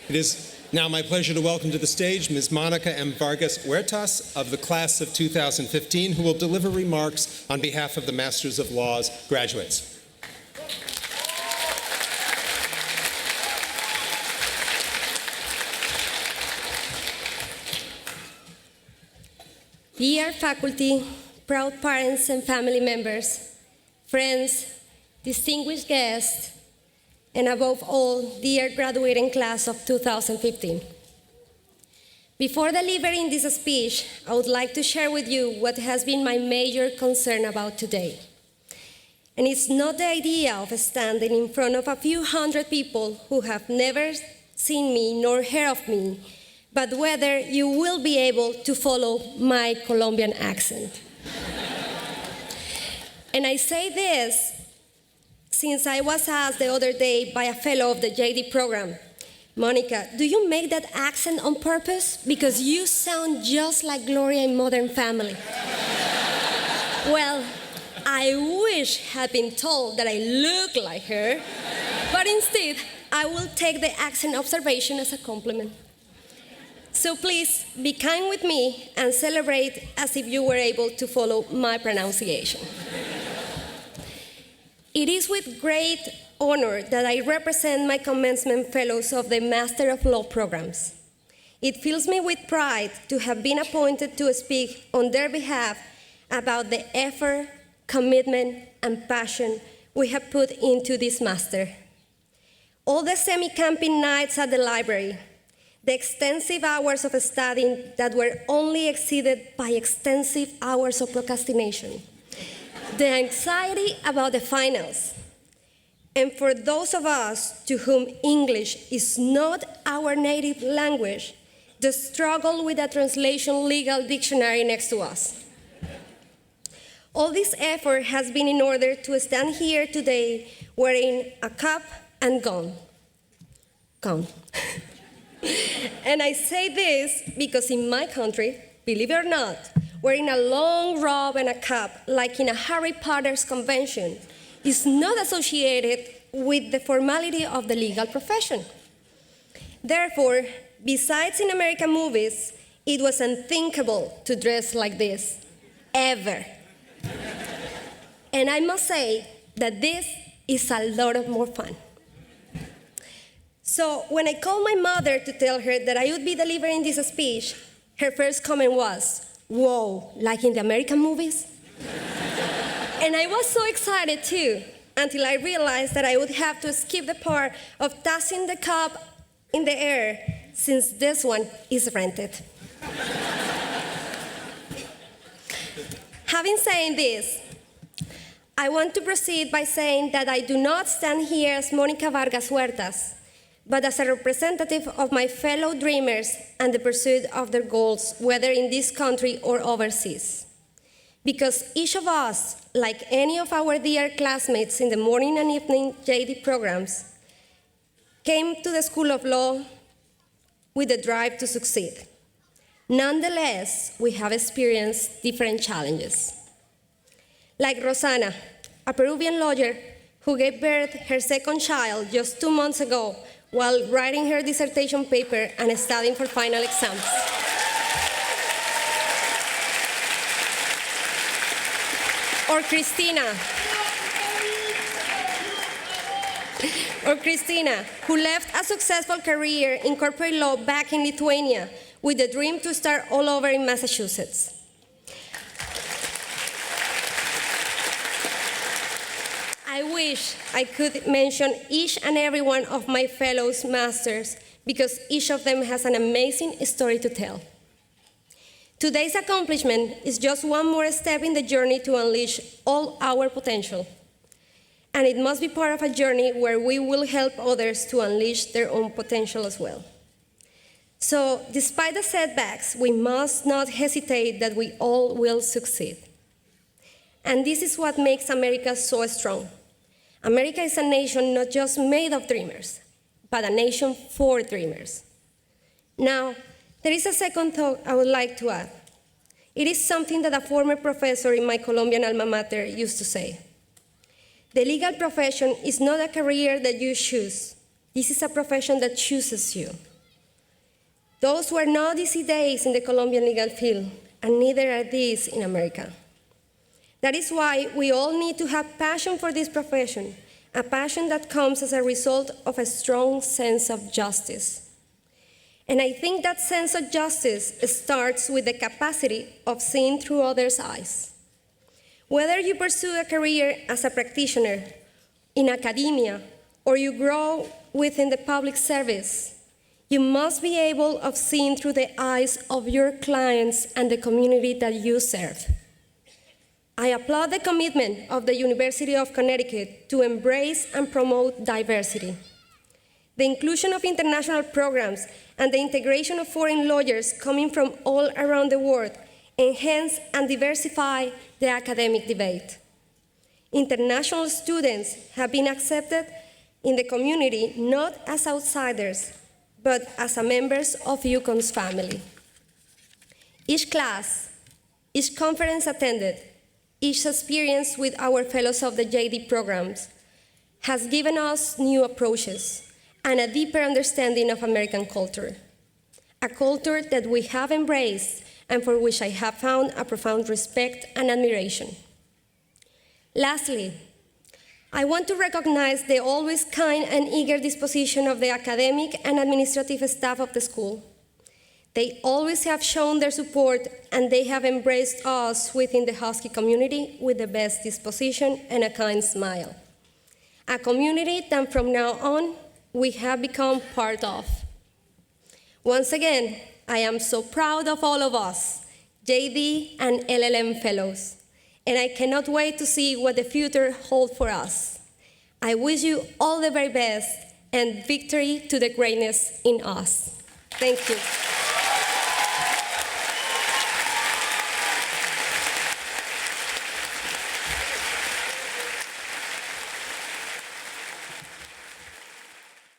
It is now my pleasure to welcome to the stage Ms. Monica Vargas Huertas of the class of 2015, who will deliver remarks on behalf of the Masters of Laws graduates. Dear faculty, proud parents and family members, friends, distinguished guests, and above all, dear graduating class of 2015. Before delivering this speech, I would like to share with you what has been my major concern about today. And it's not the idea of standing in front of a few hundred people who have never seen me nor heard of me, but whether you will be able to follow my Colombian accent. And I say this since I was asked the other day by a fellow of the JD program, Monica, do you make that accent on purpose? Because you sound just like Gloria in Modern Family. Well, I wish I had been told that I look like her, but instead, I will take the accent observation as a compliment. So please, be kind with me and celebrate as if you were able to follow my pronunciation. It is with great honor that I represent my commencement fellows of the Master of Law programs. It fills me with pride to have been appointed to speak on their behalf about the effort, commitment, and passion we have put into this master. All the semi-camping nights at the library, the extensive hours of studying that were only exceeded by extensive hours of procrastination, the anxiety about the finals, and for those of us to whom English is not our native language, the struggle with a translation legal dictionary next to us. All this effort has been in order to stand here today wearing a cap and gown. And I say this because in my country, believe it or not, wearing a long robe and a cap, like in a Harry Potter's convention, is not associated with the formality of the legal profession. Therefore, besides in American movies, it was unthinkable to dress like this, ever. And I must say that this is a lot of more fun. So when I called my mother to tell her that I would be delivering this speech, her first comment was, "Whoa, like in the American movies?" And I was so excited too, until I realized that I would have to skip the part of tossing the cup in the air, since this one is rented. Having said this, I want to proceed by saying that I do not stand here as Monica Vargas Huertas, but as a representative of my fellow dreamers and the pursuit of their goals, whether in this country or overseas. Because each of us, like any of our dear classmates in the morning and evening JD programs, came to the School of Law with the drive to succeed. Nonetheless, we have experienced different challenges. Like Rosana, a Peruvian lawyer who gave birth to her second child just 2 months ago while writing her dissertation paper and studying for final exams. Or Christina, who left a successful career in corporate law back in Lithuania with the dream to start all over in Massachusetts. I wish I could mention each and every one of my fellow masters because each of them has an amazing story to tell. Today's accomplishment is just one more step in the journey to unleash all our potential. And it must be part of a journey where we will help others to unleash their own potential as well. So, despite the setbacks, we must not hesitate that we all will succeed. And this is what makes America so strong. America is a nation not just made of dreamers, but a nation for dreamers. Now, there is a second thought I would like to add. It is something that a former professor in my Colombian alma mater used to say. The legal profession is not a career that you choose. This is a profession that chooses you. Those were not easy days in the Colombian legal field, and neither are these in America. That is why we all need to have passion for this profession, a passion that comes as a result of a strong sense of justice. And I think that sense of justice starts with the capacity of seeing through others' eyes. Whether you pursue a career as a practitioner, in academia, or you grow within the public service, you must be able of seeing through the eyes of your clients and the community that you serve. I applaud the commitment of the University of Connecticut to embrace and promote diversity. The inclusion of international programs and the integration of foreign lawyers coming from all around the world enhance and diversify the academic debate. International students have been accepted in the community not as outsiders, but as members of UConn's family. Each class, each conference attended, each experience with our fellows of the JD programs has given us new approaches and a deeper understanding of American culture, a culture that we have embraced and for which I have found a profound respect and admiration. Lastly, I want to recognize the always kind and eager disposition of the academic and administrative staff of the school. They always have shown their support, and they have embraced us within the Husky community with the best disposition and a kind smile. A community that from now on, we have become part of. Once again, I am so proud of all of us, JD and LLM fellows, and I cannot wait to see what the future holds for us. I wish you all the very best and victory to the greatness in us. Thank you.